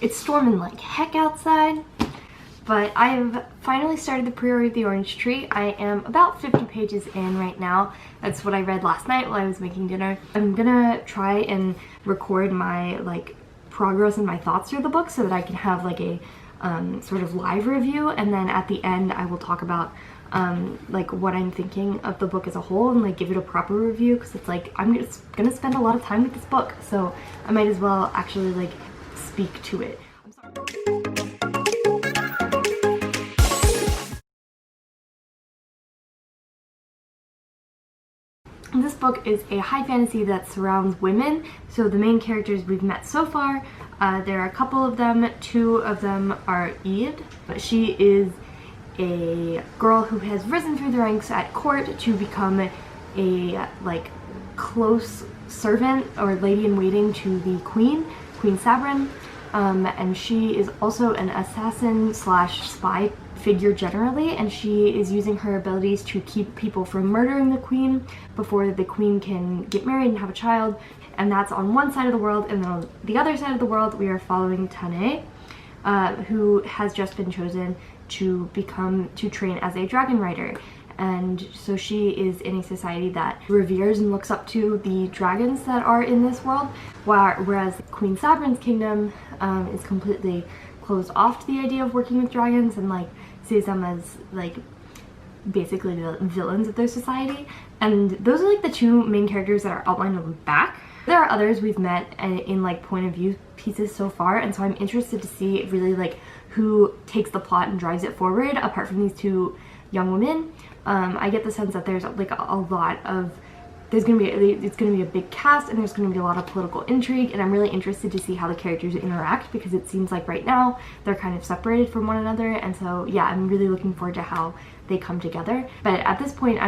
It's storming like heck outside, but I've finally started the Priory of the Orange Tree. I am about 50 pages in right now. That's what I read last night while I was making dinner. I'm gonna try and record my like progress and my thoughts through the book so that I can have like a sort of live review, and then at the end I will talk about like what I'm thinking of the book as a whole and like give it a proper review, because it's like I'm just gonna spend a lot of time with this book, so I might as well actually like speak to it. I'm sorry. This book is a high fantasy that surrounds women. So the main characters we've met so far, there are a couple of them. Two of them are Eid, but she is a girl who has risen through the ranks at court to become a like close servant or lady-in-waiting to the Queen Sabrin, and she is also an assassin slash spy figure generally, and she is using her abilities to keep people from murdering the Queen before the Queen can get married and have a child. And that's on one side of the world, and then on the other side of the world we are following Tane, who has just been chosen to train as a dragon rider. And so she is in a society that reveres and looks up to the dragons that are in this world, whereas Queen Sabrin's kingdom is completely closed off to the idea of working with dragons and like sees them as like basically the villains of their society. And those are like the two main characters that are outlined on the back. There are others we've met in like point of view pieces so far, and so I'm interested to see really like who takes the plot and drives it forward apart from these two young women. I get the sense that there's like a lot of it's gonna be a big cast, and there's gonna be a lot of political intrigue, and I'm really interested to see how the characters interact, because it seems like right now they're kind of separated from one another. And so yeah, I'm really looking forward to how they come together. But at this point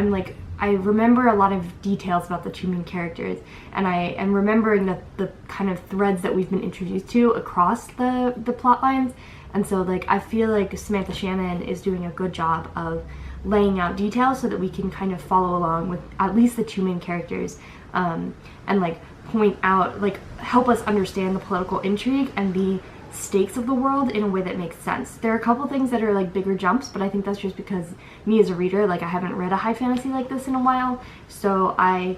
I remember a lot of details about the two main characters, and I am remembering the kind of threads that we've been introduced to across the plot lines. And so like I feel like Samantha Shannon is doing a good job of laying out details so that we can kind of follow along with at least the two main characters, and like point out, like help us understand the political intrigue and the stakes of the world in a way that makes sense. There are a couple things that are like bigger jumps, but I think that's just because me as a reader, like I haven't read a high fantasy like this in a while, so I'm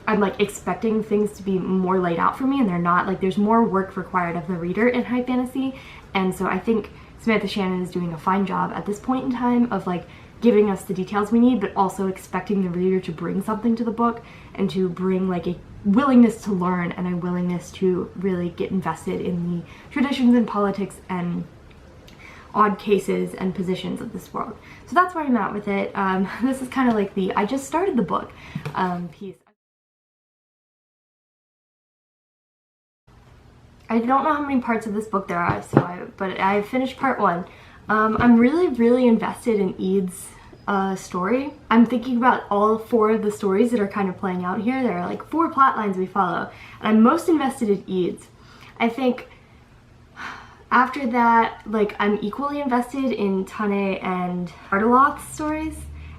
like expecting things to be more laid out for me, and they're not. Like there's more work required of the reader in high fantasy, and so I think Samantha Shannon is doing a fine job at this point in time of like giving us the details we need, but also expecting the reader to bring something to the book and to bring like a willingness to learn and a willingness to really get invested in the traditions and politics and odd cases and positions of this world. So that's where I'm at with it. This is kind of like the I just started the book piece. I don't know how many parts of this book there are, but I finished part 1. I'm really invested in Eid's story. I'm thinking about all 4 of the stories that are kind of playing out here. There are like 4 plot lines we follow, and I'm most invested in Eid's. I think after that, like I'm equally invested in Tane and Ardeloth's stories,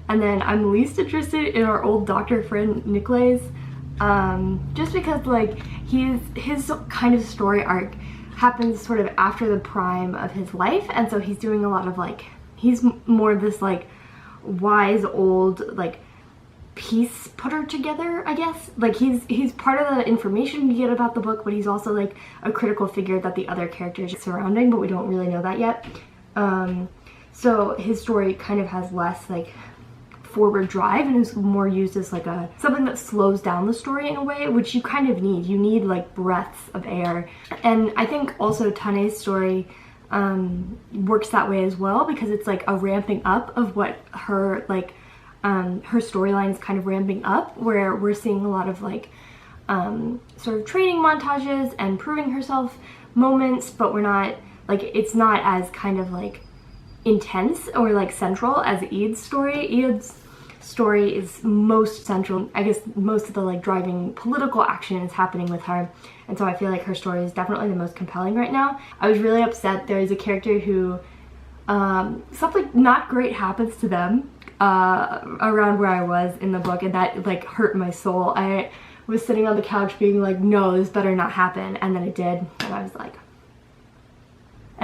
and then I'm least interested in our old doctor friend Nikolai's. Just because like his kind of story arc happens sort of after the prime of his life, and so he's doing a lot of like, he's more of this like wise old like piece putter together, I guess. Like he's part of the information you get about the book, but he's also like a critical figure that the other characters are surrounding, but we don't really know that yet. So his story kind of has less like forward drive and is more used as like something that slows down the story in a way, which you kind of need. You need like breaths of air. And I think also Tane's story works that way as well, because it's like a ramping up of what her like her storyline is kind of ramping up, where we're seeing a lot of like sort of training montages and proving herself moments, but we're not like, it's not as kind of like intense or like central as Eid's story. Eid's story is most central. I guess most of the like driving political action is happening with her, and so I feel like her story is definitely the most compelling right now. I was really upset. There is a character who something not great happens to them around where I was in the book, and that like hurt my soul. I was sitting on the couch being like, no, this better not happen, and then it did, and I was like,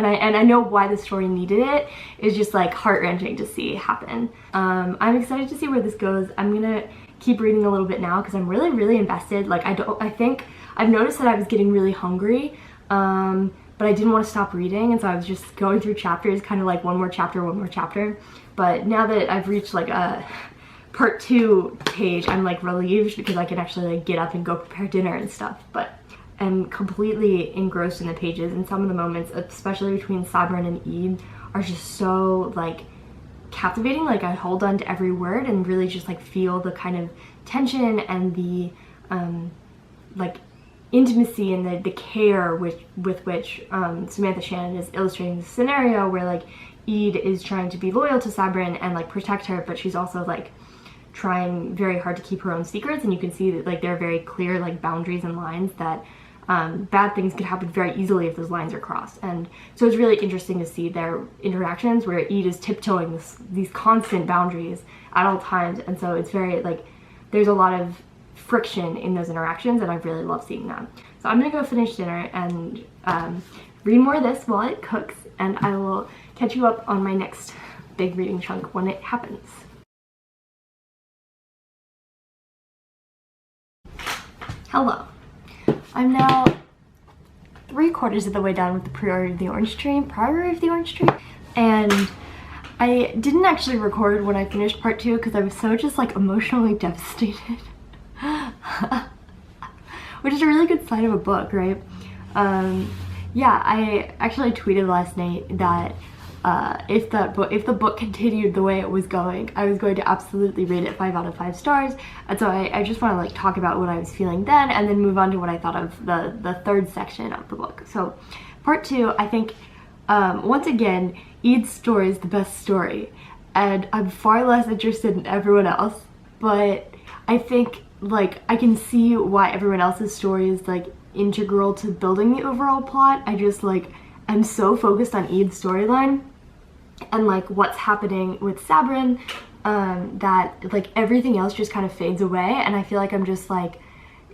and I know why the story needed it. It's just like heart-wrenching to see happen. I'm excited to see where this goes. I'm gonna keep reading a little bit now because I'm really invested. Like I think I've noticed that I was getting really hungry, but I didn't want to stop reading, and so I was just going through chapters, kind of like one more chapter. But now that I've reached like a part 2 page, I'm like relieved because I can actually like get up and go prepare dinner and stuff. But I'm completely engrossed in the pages, and some of the moments, especially between Sabrin and Eid, are just so like captivating. Like I hold on to every word and really just like feel the kind of tension and the like intimacy and the care with which Samantha Shannon is illustrating the scenario, where like Eid is trying to be loyal to Sabrin and like protect her, but she's also like trying very hard to keep her own secrets, and you can see that like there are very clear like boundaries and lines that bad things could happen very easily if those lines are crossed. And so it's really interesting to see their interactions where Eid is tiptoeing these constant boundaries at all times, and so it's very like there's a lot of friction in those interactions, and I really love seeing that. So I'm gonna go finish dinner and read more of this while it cooks, and I will catch you up on my next big reading chunk when it happens. Hello. I'm now 3/4 of the way done with the Priory of the Orange Tree, and I didn't actually record when I finished part 2 because I was so just like emotionally devastated. Which is a really good sign of a book, right? Yeah, I actually tweeted last night that if the book continued the way it was going, I was going to absolutely rate it 5 out of 5 stars. And so I just want to like talk about what I was feeling then, and then move on to what I thought of the third section of the book. So part 2, I think once again, Eid's story is the best story, and I'm far less interested in everyone else, but I think like I can see why everyone else's story is like integral to building the overall plot. I just like I'm so focused on Eid's storyline and like what's happening with Sabrin that like everything else just kind of fades away, and I feel like I'm just like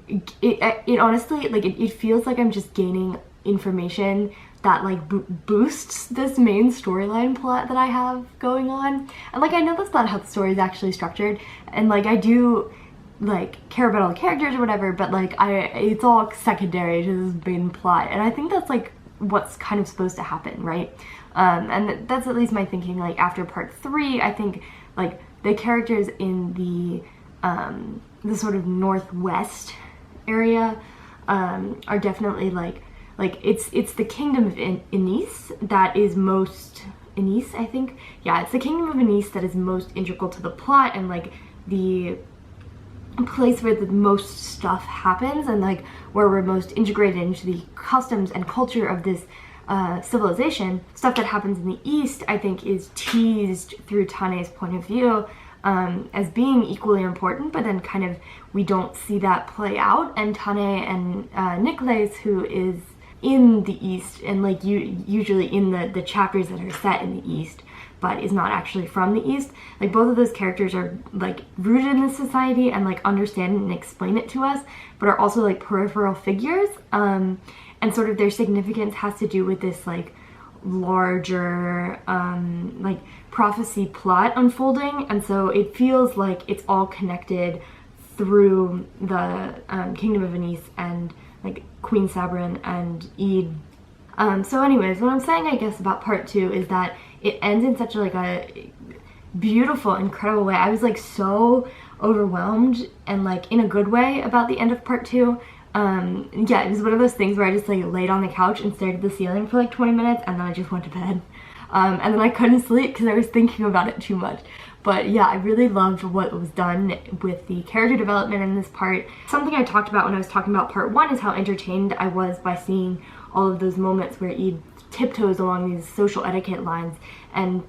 it honestly like it feels like I'm just gaining information that like boosts this main storyline plot that I have going on. And like I know that's not how the story is actually structured, and like I do like care about all the characters or whatever, but like it's all secondary to this main plot, and I think that's like what's kind of supposed to happen, right? And that's at least my thinking. Like after part 3, I think like the characters in the sort of northwest area are definitely like it's the kingdom of Anis that is most Anis, I think. Yeah, it's the kingdom of Anis that is most integral to the plot, and like the place where the most stuff happens, and like where we're most integrated into the customs and culture of this civilization. Stuff that happens in the east, I think, is teased through Tane's point of view as being equally important, but then kind of we don't see that play out. And Tane and Nicholas, who is in the east and like usually in the chapters that are set in the east, but is not actually from the east, like both of those characters are like rooted in this society and like understand and explain it to us, but are also like peripheral figures, and sort of their significance has to do with this like larger like prophecy plot unfolding, and so it feels like it's all connected through the kingdom of Anis and like Queen Sabrin and Eid. So anyways, what I'm saying I guess about part 2 is that it ends in such like a beautiful, incredible way. I was like so overwhelmed and like in a good way about the end of part 2. Yeah, it was one of those things where I just like laid on the couch and stared at the ceiling for like 20 minutes, and then I just went to bed. And then I couldn't sleep because I was thinking about it too much. But yeah, I really loved what was done with the character development in this part. Something I talked about when I was talking about part 1 is how entertained I was by seeing all of those moments where Eid tiptoes along these social etiquette lines. And in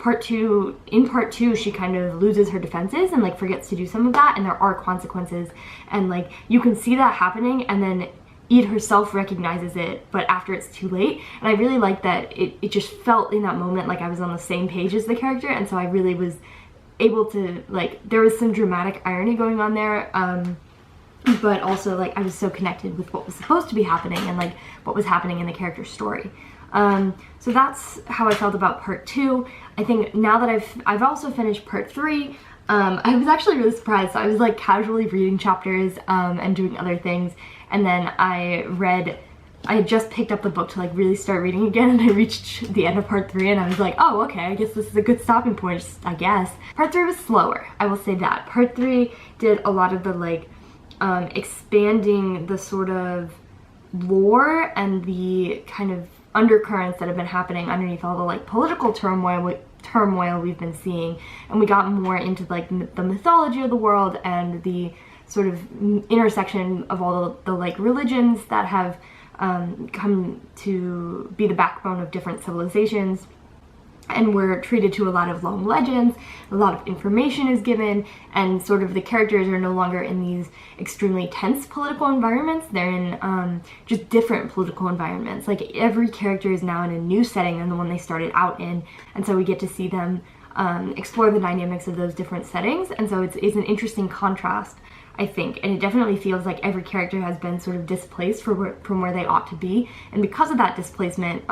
part 2, she kind of loses her defenses and like forgets to do some of that, and there are consequences, and like you can see that happening, and then Eid herself recognizes it, but after it's too late. And I really like that it just felt in that moment like I was on the same page as the character, and so I really was able to like, there was some dramatic irony going on there, but also like I was so connected with what was supposed to be happening and like what was happening in the character's story. So that's how I felt about part 2. I think now that I've also finished part 3, I was actually really surprised. So I was like casually reading chapters and doing other things, and then I had just picked up the book to like really start reading again, and I reached the end of part 3 and I was like, oh, okay, I guess this is a good stopping point, I guess. Part 3 was slower, I will say that. Part 3 did a lot of the like expanding the sort of lore and the kind of undercurrents that have been happening underneath all the like political turmoil we've been seeing, and we got more into like the mythology of the world and the sort of intersection of all the like religions that have come to be the backbone of different civilizations. And we're treated to a lot of long legends, a lot of information is given, and sort of the characters are no longer in these extremely tense political environments. They're in just different political environments. Like every character is now in a new setting than the one they started out in, and so we get to see them explore the dynamics of those different settings. And so it's an interesting contrast, I think, and it definitely feels like every character has been sort of displaced from where they ought to be, and because of that displacement,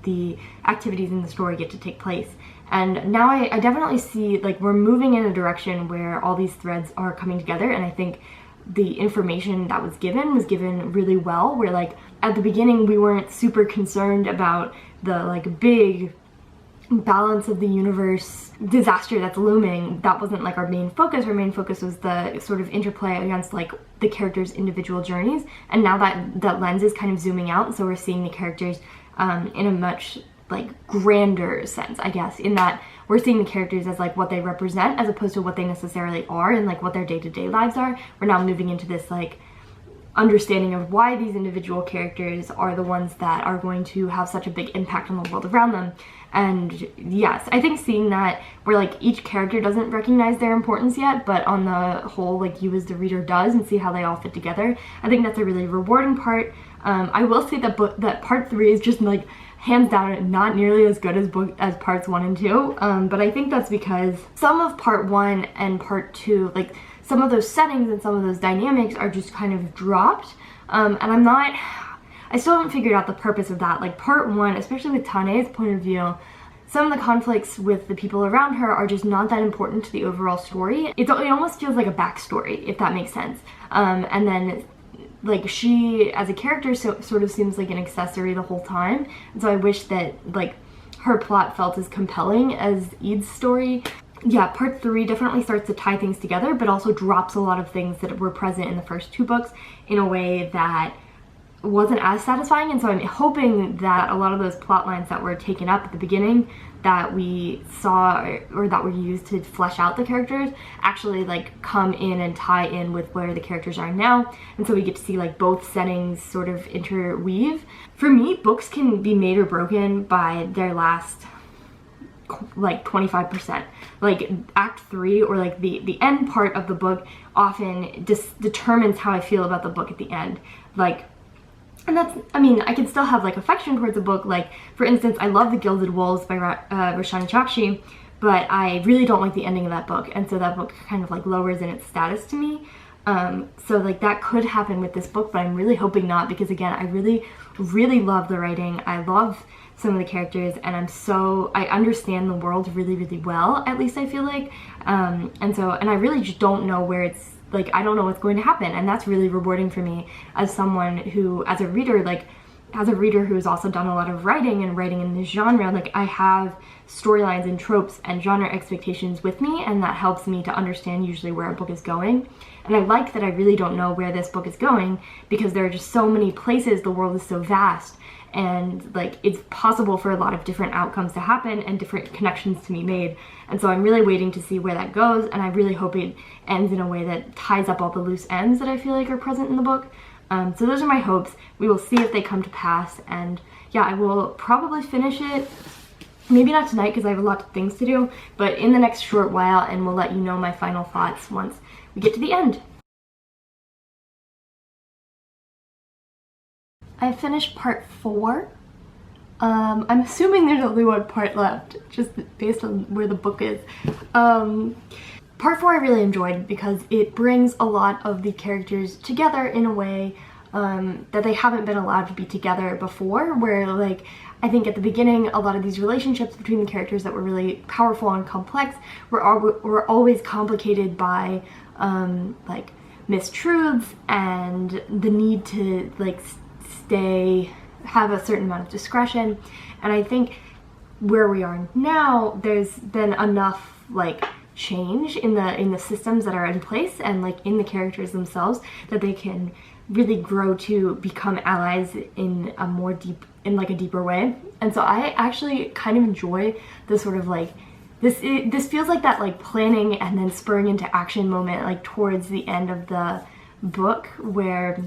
the activities in the story get to take place. And now I definitely see like we're moving in a direction where all these threads are coming together, and I think the information that was given really well, where like at the beginning we weren't super concerned about the like big balance of the universe disaster that's looming. That wasn't like our main focus. Our main focus was the sort of interplay against like the characters' individual journeys, and now that lens is kind of zooming out, so we're seeing the characters in a much like grander sense, I guess, in that we're seeing the characters as like what they represent as opposed to what they necessarily are and like what their day-to-day lives are. We're now moving into this like understanding of why these individual characters are the ones that are going to have such a big impact on the world around them. And yes, I think seeing that where like each character doesn't recognize their importance yet, but on the whole like you as the reader does, and see how they all fit together, I think that's a really rewarding part. I will say that part 3 is just like hands down not nearly as good as parts 1 and 2, but I think that's because some of part 1 and part 2, like some of those settings and some of those dynamics are just kind of dropped, and I still haven't figured out the purpose of that. Like part 1, especially with Tane's point of view, some of the conflicts with the people around her are just not that important to the overall story. It almost feels like a backstory, if that makes sense. And then like she as a character sort of seems like an accessory the whole time, and so I wish that like her plot felt as compelling as Eid's story. Yeah, part 3 definitely starts to tie things together, but also drops a lot of things that were present in the first 2 books in a way that wasn't as satisfying. And so I'm hoping that a lot of those plot lines that were taken up at the beginning that we saw or that were used to flesh out the characters actually like come in and tie in with where the characters are now, and so we get to see like both settings sort of interweave. For me, books can be made or broken by their last like 25%. Like act 3 or like the end part of the book often determines how I feel about the book at the end. Like, and that's, I mean, I can still have like affection towards a book. Like for instance, I love The Gilded Wolves by Roshani Chokshi, but I really don't like the ending of that book, and so that book kind of like lowers in its status to me. So like that could happen with this book, but I'm really hoping not, because again, I really love the writing. I love some of the characters, and I understand the world really well, at least I feel like, and I really just don't know where it's like, I don't know what's going to happen, and that's really rewarding for me as someone who, as a reader who has also done a lot of writing in this genre. Like I have storylines and tropes and genre expectations with me, and that helps me to understand usually where a book is going. And I like that I really don't know where this book is going, because there are just so many places, the world is so vast, and like it's possible for a lot of different outcomes to happen and different connections to be made. And so I'm really waiting to see where that goes, and I really hope it ends in a way that ties up all the loose ends that I feel like are present in the book. So those are my hopes. We will see if they come to pass, and yeah, I will probably finish it, maybe not tonight because I have a lot of things to do, but in the next short while, and we'll let you know my final thoughts once we get to the end. I finished part 4. I'm assuming there's only one part left, just based on where the book is. Part 4 I really enjoyed because it brings a lot of the characters together in a way that they haven't been allowed to be together before, where like I think at the beginning a lot of these relationships between the characters that were really powerful and complex were always complicated by like mistruths and the need to like have a certain amount of discretion. And I think where we are now, there's been enough like change in the systems that are in place and like in the characters themselves that they can really grow to become allies in a deeper way. And so I actually kind of enjoy the sort of like this feels like that like planning and then spurring into action moment like towards the end of the book, where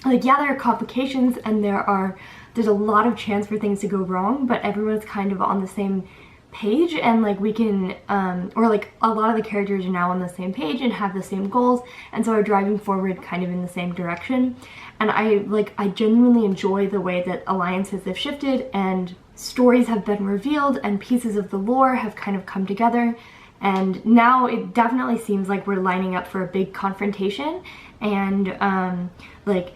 like yeah, there are complications and there's a lot of chance for things to go wrong, but everyone's kind of on the same page, and like we can or like a lot of the characters are now on the same page and have the same goals, and so are driving forward kind of in the same direction. And I genuinely enjoy the way that alliances have shifted and stories have been revealed and pieces of the lore have kind of come together, and now it definitely seems like we're lining up for a big confrontation. And like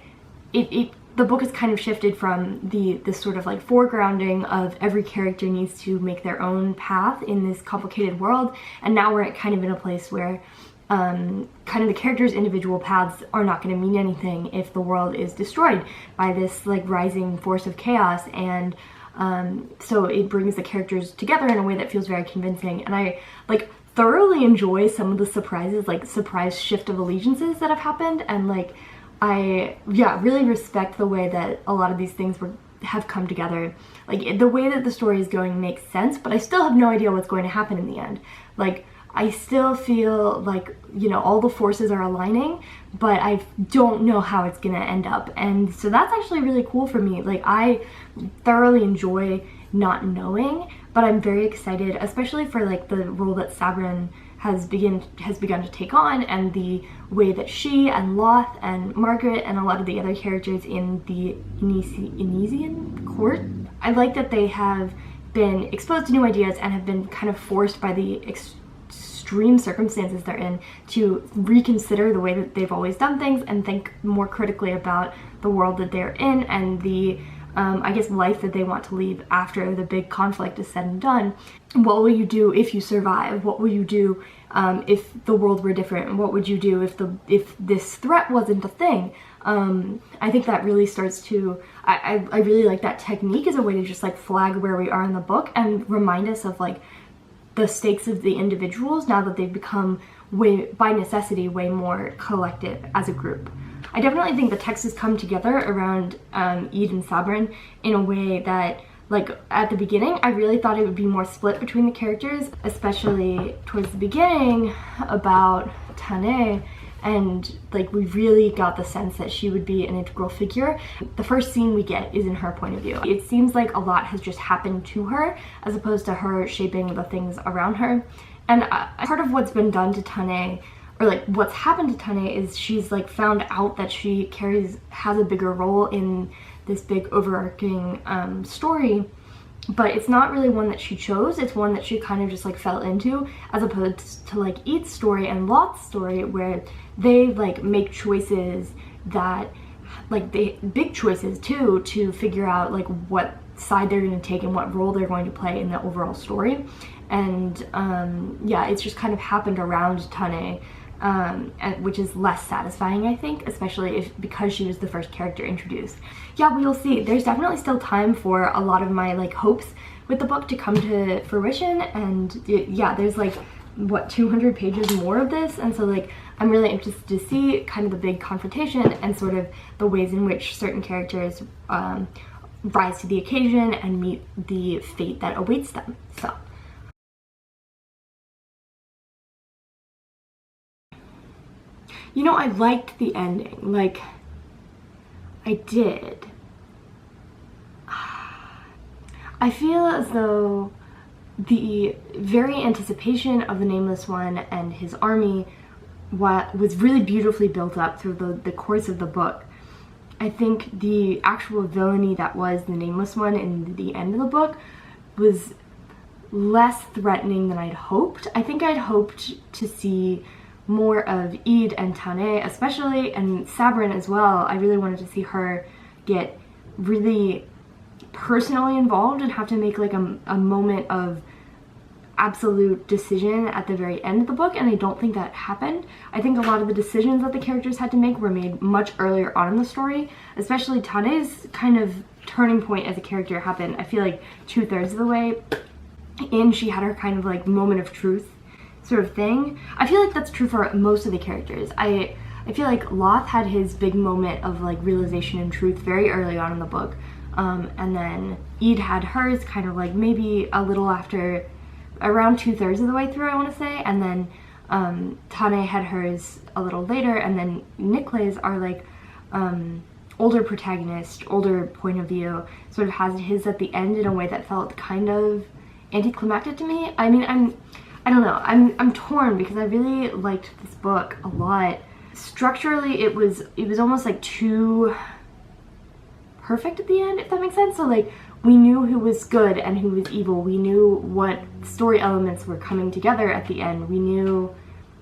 the book has kind of shifted from this sort of like foregrounding of every character needs to make their own path in this complicated world, and now we're kind of in a place where kind of the characters' individual paths are not going to mean anything if the world is destroyed by this like rising force of chaos. And so it brings the characters together in a way that feels very convincing, and I like thoroughly enjoy some of the surprises, like surprise shift of allegiances that have happened. And like I really respect the way that a lot of these things have come together. Like the way that the story is going makes sense, but I still have no idea what's going to happen in the end. Like I still feel like, you know, all the forces are aligning, but I don't know how it's gonna end up. And so that's actually really cool for me. Like I thoroughly enjoy not knowing, but I'm very excited, especially for like the role that Sabrin has begun to take on, and the way that she and Loth and Margaret and a lot of the other characters in the Inesian court, I like that they have been exposed to new ideas and have been kind of forced by the extreme circumstances they're in to reconsider the way that they've always done things and think more critically about the world that they're in and the I guess life that they want to leave after the big conflict is said and done. What will you do if you survive? What will you do if the world were different? What would you do if this threat wasn't a thing? I think that really starts to, I really like that technique as a way to just like flag where we are in the book and remind us of like the stakes of the individuals now that they've become by necessity way more collective as a group. I definitely think the text has come together around Eid and Sabrin in a way that, like, at the beginning, I really thought it would be more split between the characters, especially towards the beginning about Tane, and, like, we really got the sense that she would be an integral figure. The first scene we get is in her point of view. It seems like a lot has just happened to her, as opposed to her shaping the things around her. And part of what's been done to Tane, or like what's happened to Tane, is she's like found out that she has a bigger role in this big overarching story, but it's not really one that she chose. It's one that she kind of just like fell into, as opposed to like Eid's story and Lot's story, where they like make choices that like big choices too, to figure out like what side they're going to take and what role they're going to play in the overall story. And yeah, it's just kind of happened around Tane, which is less satisfying, I think, especially because she was the first character introduced. Yeah, we will see. There's definitely still time for a lot of my like hopes with the book to come to fruition, and yeah, there's like what, 200 pages more of this, and so like I'm really interested to see kind of the big confrontation and sort of the ways in which certain characters rise to the occasion and meet the fate that awaits them. So you know, I liked the ending. Like, I did. I feel as though the very anticipation of the Nameless One and his army was really beautifully built up through the course of the book. I think the actual villainy that was the Nameless One in the end of the book was less threatening than I'd hoped. I think I'd hoped to see more of Eid and Tane especially, and Sabrin as well. I really wanted to see her get really personally involved and have to make like a moment of absolute decision at the very end of the book, and I don't think that happened. I think a lot of the decisions that the characters had to make were made much earlier on in the story, especially Tane's kind of turning point as a character happened, I feel like 2/3 of the way in. She had her kind of like moment of truth sort of thing. I feel like that's true for most of the characters. I feel like Loth had his big moment of like realization and truth very early on in the book, and then Eid had hers kind of like maybe a little after, around 2/3 of the way through, I want to say, and then Tane had hers a little later, and then Niklay's are like older protagonist, older point of view, sort of has his at the end in a way that felt kind of anticlimactic to me. I mean, I don't know, I'm torn because I really liked this book a lot. Structurally, it was almost like too perfect at the end, if that makes sense. So like, we knew who was good and who was evil. We knew what story elements were coming together at the end. We knew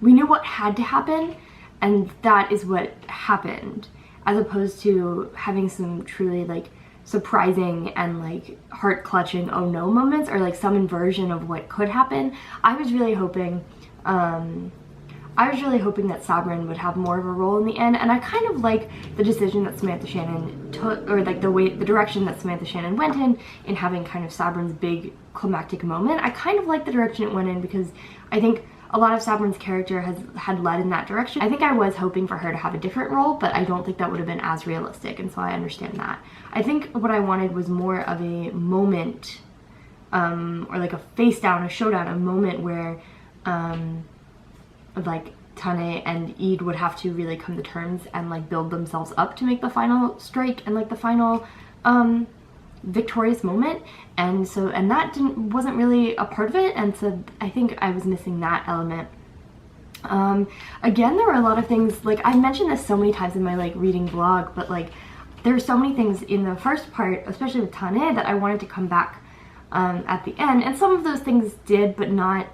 what had to happen, and that is what happened, as opposed to having some truly like surprising and like heart-clutching oh no moments, or like some inversion of what could happen. I was really hoping that Sabrin would have more of a role in the end, and I kind of like the decision that Samantha Shannon took, or like the direction that Samantha Shannon went in having kind of Sabrin's big climactic moment. I kind of like the direction it went in because I think a lot of Sabrin's character had led in that direction. I think I was hoping for her to have a different role, but I don't think that would have been as realistic, and so I understand that. I think what I wanted was more of a moment, or like a face down, a showdown, a moment where like Tane and Eid would have to really come to terms and like build themselves up to make the final strike and like the final victorious moment, and that wasn't really a part of it, and so I think I was missing that element. Again, there were a lot of things, like I mentioned this so many times in my like reading blog, but like there were so many things in the first part, especially with Tane, that I wanted to come back at the end, and some of those things did, but not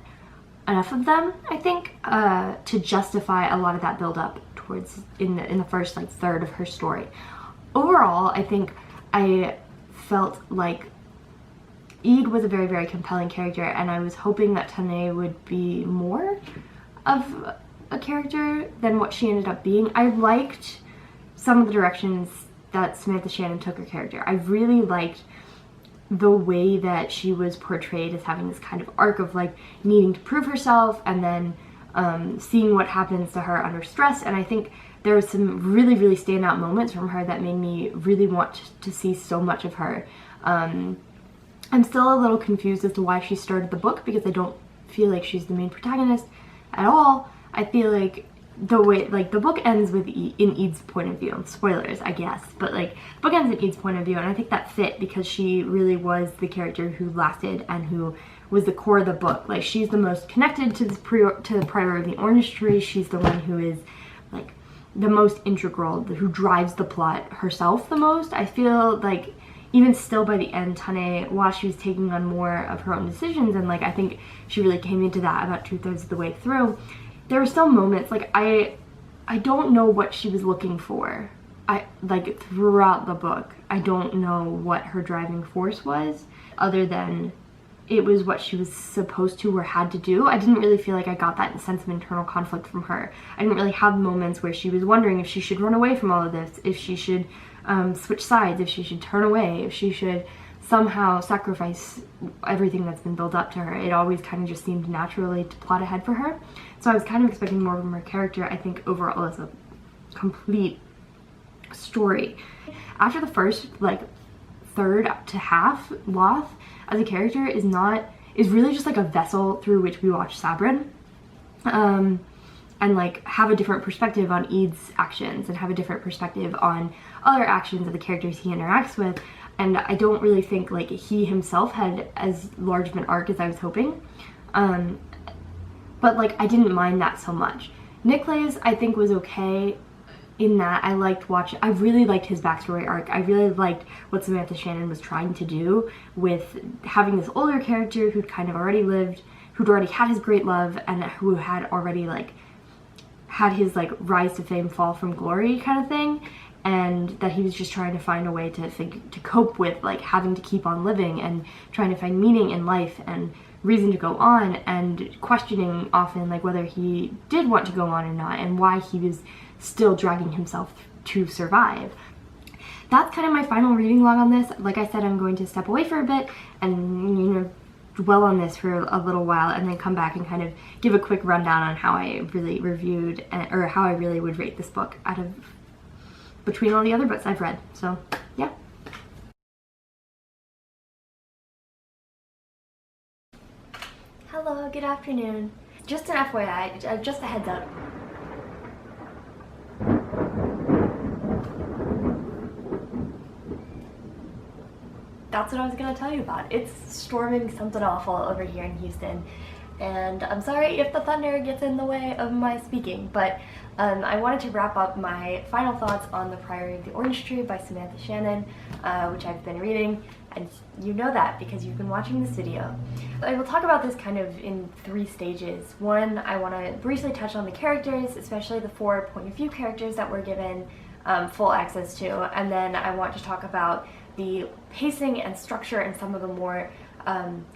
enough of them, I think, to justify a lot of that build up towards in the first like third of her story. Overall, I think I felt like Eid was a very, very compelling character, and I was hoping that Tane would be more of a character than what she ended up being. I liked some of the directions that Samantha Shannon took her character. I really liked the way that she was portrayed as having this kind of arc of like needing to prove herself, and then seeing what happens to her under stress, and I think there were some really, really standout moments from her that made me really want to see so much of her. I'm still a little confused as to why she started the book, because I don't feel like she's the main protagonist at all. I feel like the way, like, the book ends with in Eid's point of view. Spoilers, I guess, but like, the book ends in Eid's point of view, and I think that fit because she really was the character who lasted and who was the core of the book. Like, she's the most connected to the Priory of the Orange Tree. She's the one who is like the most integral, who drives the plot herself the most. I feel like even still by the end, Tane, while she was taking on more of her own decisions, and like I think she really came into that about 2/3 of the way through, there were still moments like I don't know what she was looking for. Like throughout the book, I don't know what her driving force was, other than it was what she was supposed to or had to do. I didn't really feel like I got that sense of internal conflict from her. I didn't really have moments where she was wondering if she should run away from all of this, if she should switch sides, if she should turn away, if she should somehow sacrifice everything that's been built up to her. It always kind of just seemed naturally to plot ahead for her. So I was kind of expecting more from her character. I think overall as a complete story. After the first like third to half, Loth as a character is really just like a vessel through which we watch Sabrin, and like have a different perspective on Eid's actions and have a different perspective on other actions of the characters he interacts with. And I don't really think like he himself had as large of an arc as I was hoping, but like I didn't mind that so much. Niklay's I think was okay in that I really liked his backstory arc. I really liked what Samantha Shannon was trying to do with having this older character who'd kind of already lived, who'd already had his great love, and who had already like had his like rise to fame, fall from glory kind of thing, and that he was just trying to find a way to cope with like having to keep on living and trying to find meaning in life and reason to go on, and questioning often like whether he did want to go on or not and why he was still dragging himself to survive. That's kind of my final reading log on this. Like I said, I'm going to step away for a bit and, you know, dwell on this for a little while and then come back and kind of give a quick rundown on how I really reviewed or how I really would rate this book out of between all the other books I've read. So yeah. Hello, good afternoon. Just an FYI, just a heads up. That's what I was going to tell you about. It's storming something awful over here in Houston, and I'm sorry if the thunder gets in the way of my speaking, but I wanted to wrap up my final thoughts on The Priory of the Orange Tree by Samantha Shannon, which I've been reading, and you know that because you've been watching this video. I will talk about this kind of in 3 stages. One, I want to briefly touch on the characters, especially the 4 point of view characters that we're given full access to, and then I want to talk about the pacing and structure and some of the more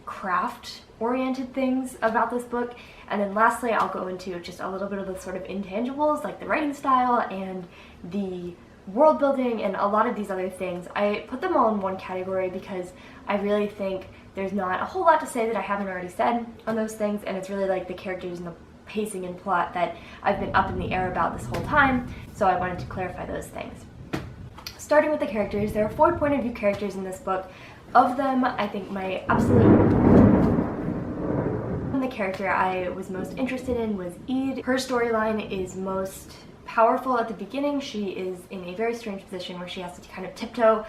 craft-oriented things about this book. And then lastly, I'll go into just a little bit of the sort of intangibles, like the writing style and the world building and a lot of these other things. I put them all in one category because I really think there's not a whole lot to say that I haven't already said on those things, and it's really like the characters and the pacing and plot that I've been up in the air about this whole time, so I wanted to clarify those things. Starting with the characters, there are 4 point of view characters in this book. Of them, I think my the character I was most interested in was Eid. Her storyline is most powerful at the beginning. She is in a very strange position where she has to kind of tiptoe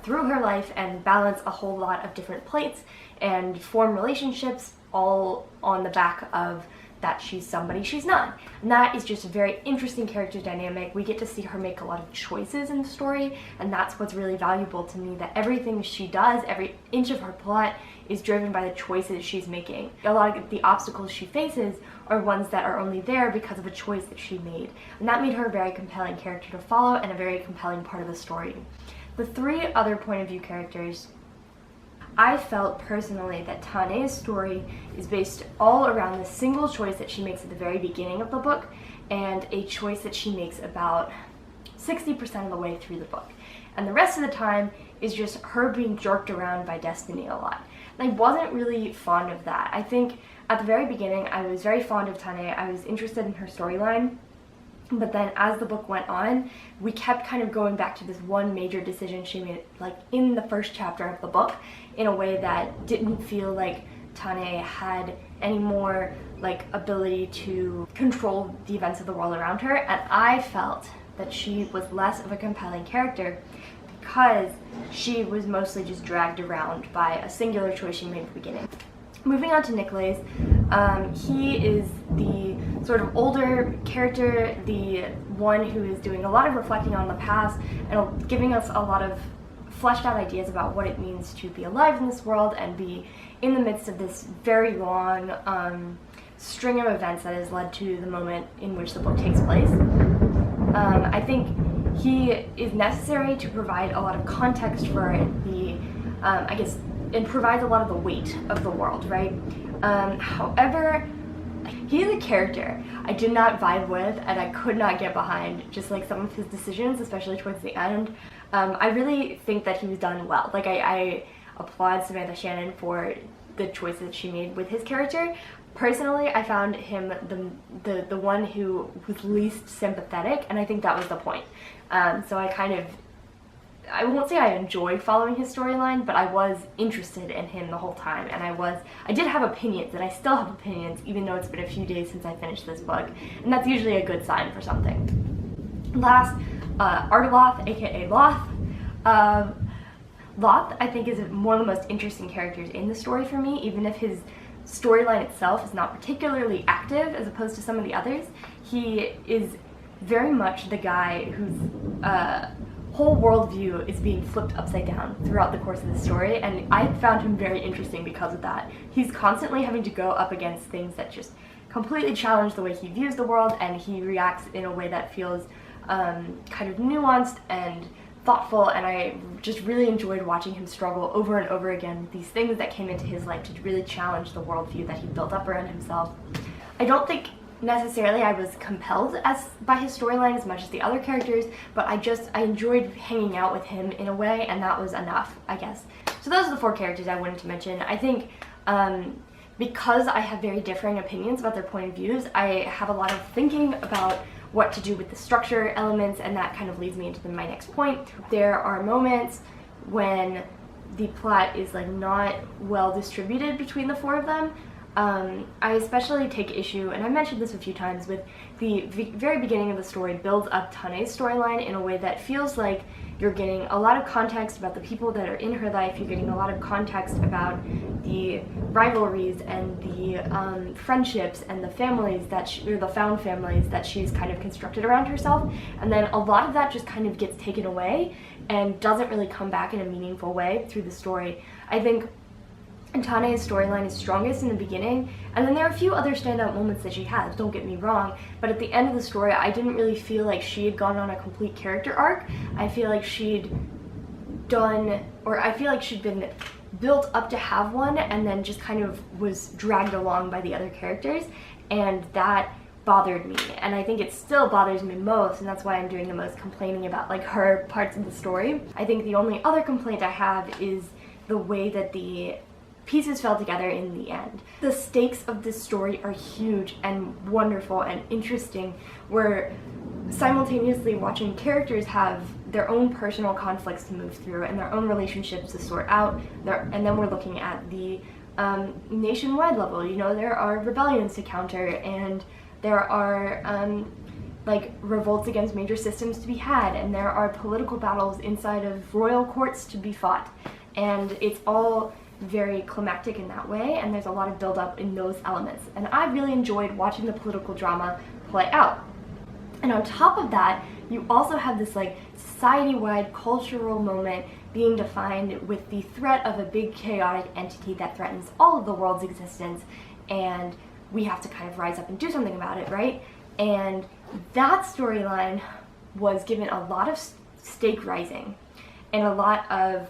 through her life and balance a whole lot of different plates and form relationships, all on the back of that she's somebody she's not. And that is just a very interesting character dynamic. We get to see her make a lot of choices in the story, and that's what's really valuable to me, that everything she does, every inch of her plot is driven by the choices she's making. A lot of the obstacles she faces are ones that are only there because of a choice that she made. And that made her a very compelling character to follow and a very compelling part of the story. The 3 other point of view characters, I felt personally that Tane's story is based all around the single choice that she makes at the very beginning of the book, and a choice that she makes about 60% of the way through the book. And the rest of the time is just her being jerked around by destiny a lot. And I wasn't really fond of that. I think at the very beginning I was very fond of Tane. I was interested in her storyline. But then as the book went on, we kept kind of going back to this one major decision she made, like in the first chapter of the book, in a way that didn't feel like Tane had any more like ability to control the events of the world around her. And I felt that she was less of a compelling character because she was mostly just dragged around by a singular choice she made at the beginning. Moving on to Nicholas, he is the sort of older character, the one who is doing a lot of reflecting on the past and giving us a lot of fleshed out ideas about what it means to be alive in this world and be in the midst of this very long string of events that has led to the moment in which the book takes place. I think he is necessary to provide a lot of context for the, and provides a lot of the weight of the world, right? However, he's a character I did not vibe with and I could not get behind, just like some of his decisions, especially towards the end. I really think that he was done well. Like, I applaud Samantha Shannon for the choices she made with his character. Personally, I found him the one who was least sympathetic, and I think that was the point. So I won't say I enjoyed following his storyline, but I was interested in him the whole time, and I did have opinions, and I still have opinions, even though it's been a few days since I finished this book, and that's usually a good sign for something. Last, Arteloth, aka Loth. Loth, I think, is one of the most interesting characters in the story for me, even if his storyline itself is not particularly active as opposed to some of the others. He is very much the guy whose whole worldview is being flipped upside down throughout the course of the story, and I found him very interesting because of that. He's constantly having to go up against things that just completely challenged the way he views the world, and he reacts in a way that feels kind of nuanced and thoughtful, and I just really enjoyed watching him struggle over and over again with these things that came into his life to really challenge the worldview that he built up around himself. I don't think necessarily I was compelled by his storyline as much as the other characters, but I enjoyed hanging out with him in a way, and that was enough, I guess. So those are the 4 characters I wanted to mention. I think because I have very differing opinions about their point of views, I have a lot of thinking about what to do with the structure elements, and that kind of leads me into my next point. There are moments when the plot is like not well distributed between the 4 of them. I especially take issue, and I mentioned this a few times, with the very beginning of the story builds up Tane's storyline in a way that feels like you're getting a lot of context about the people that are in her life, you're getting a lot of context about the rivalries and the friendships and the families or the found families that she's kind of constructed around herself, and then a lot of that just kind of gets taken away and doesn't really come back in a meaningful way through the story. I think Tane's storyline is strongest in the beginning, and then there are a few other standout moments that she has, don't get me wrong, but at the end of the story I didn't really feel like she had gone on a complete character arc. I feel like she'd been built up to have one and then just kind of was dragged along by the other characters, and that bothered me, and I think it still bothers me most, and that's why I'm doing the most complaining about like her parts of the story. I think the only other complaint I have is the way that the pieces fell together in the end. The stakes of this story are huge and wonderful and interesting. We're simultaneously watching characters have their own personal conflicts to move through and their own relationships to sort out, and then we're looking at the nationwide level. You know, there are rebellions to counter, and there are like revolts against major systems to be had, and there are political battles inside of royal courts to be fought, and it's all very climactic in that way, and there's a lot of build-up in those elements, and I really enjoyed watching the political drama play out. And on top of that, you also have this like society-wide cultural moment being defined with the threat of a big chaotic entity that threatens all of the world's existence, and we have to kind of rise up and do something about it, right? And that storyline was given a lot of stake rising and a lot of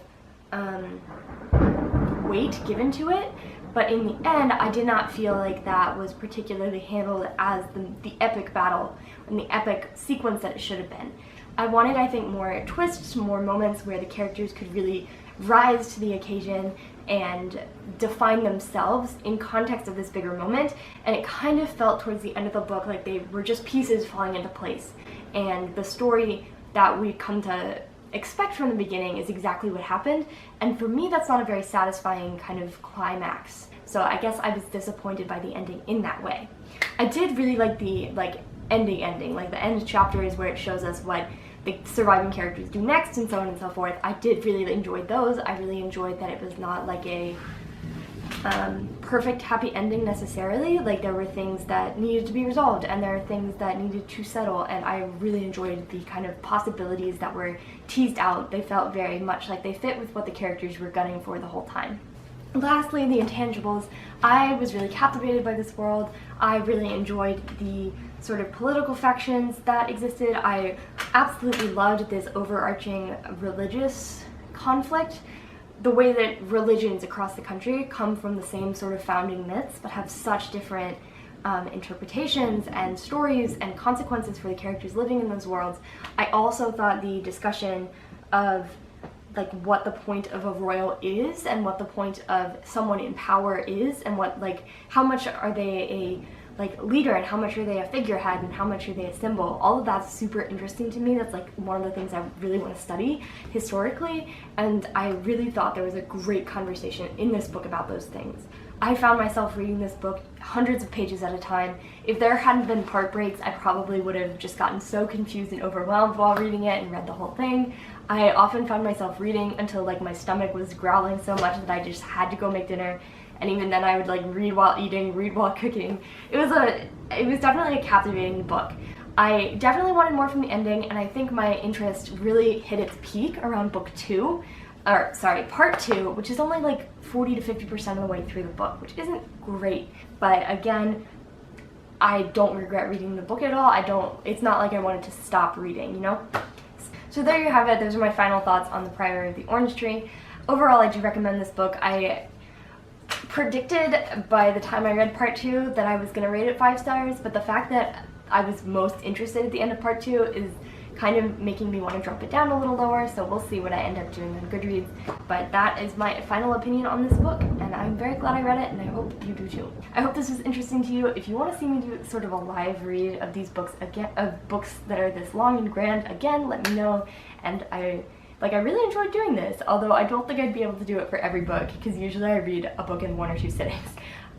weight given to it, but in the end I did not feel like that was particularly handled as the epic battle and the epic sequence that it should have been. I wanted, I think, more twists, more moments where the characters could really rise to the occasion and define themselves in context of this bigger moment, and it kind of felt towards the end of the book like they were just pieces falling into place, and the story that we come to expect from the beginning is exactly what happened, and for me that's not a very satisfying kind of climax. So I guess I was disappointed by the ending in that way. I did really like the ending, like the end chapter is where it shows us what the surviving characters do next and so on and so forth. I did really enjoy those. I really enjoyed that it was not like a perfect happy ending necessarily. Like there were things that needed to be resolved and there are things that needed to settle, and I really enjoyed the kind of possibilities that were teased out. They felt very much like they fit with what the characters were gunning for the whole time. Lastly, the intangibles. I was really captivated by this world. I really enjoyed the sort of political factions that existed. I absolutely loved this overarching religious conflict. The way that religions across the country come from the same sort of founding myths but have such different interpretations and stories and consequences for the characters living in those worlds. I also thought the discussion of like what the point of a royal is and what the point of someone in power is, and what like how much are they a like leader and how much are they a figurehead and how much are they a symbol. All of that's super interesting to me. That's like one of the things I really want to study historically, and I really thought there was a great conversation in this book about those things. I found myself reading this book hundreds of pages at a time. If there hadn't been part breaks, I probably would have just gotten so confused and overwhelmed while reading it and read the whole thing. I often found myself reading until like my stomach was growling so much that I just had to go make dinner. And even then I would like read while eating, read while cooking. It was definitely a captivating book. I definitely wanted more from the ending, and I think my interest really hit its peak around part 2, which is only like 40 to 50% of the way through the book, which isn't great. But again, I don't regret reading the book at all. It's not like I wanted to stop reading, you know? So there you have it. Those are my final thoughts on the Priory of the Orange Tree. Overall, I do recommend this book. I predicted by the time I read part 2 that I was going to rate it 5 stars, but the fact that I was most interested at the end of part 2 is kind of making me want to drop it down a little lower, so we'll see what I end up doing on Goodreads. But that is my final opinion on this book, and I'm very glad I read it, and I hope you do too. I hope this was interesting to you. If you want to see me do sort of a live read of these books again, of books that are this long and grand again, let me know. And I really enjoyed doing this, although I don't think I'd be able to do it for every book, because usually I read a book in 1 or 2 sittings.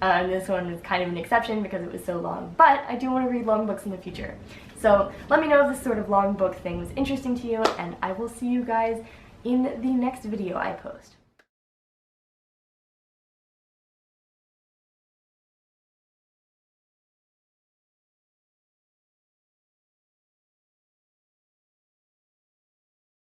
This one is kind of an exception because it was so long, but I do want to read long books in the future. So let me know if this sort of long book thing was interesting to you, and I will see you guys in the next video I post.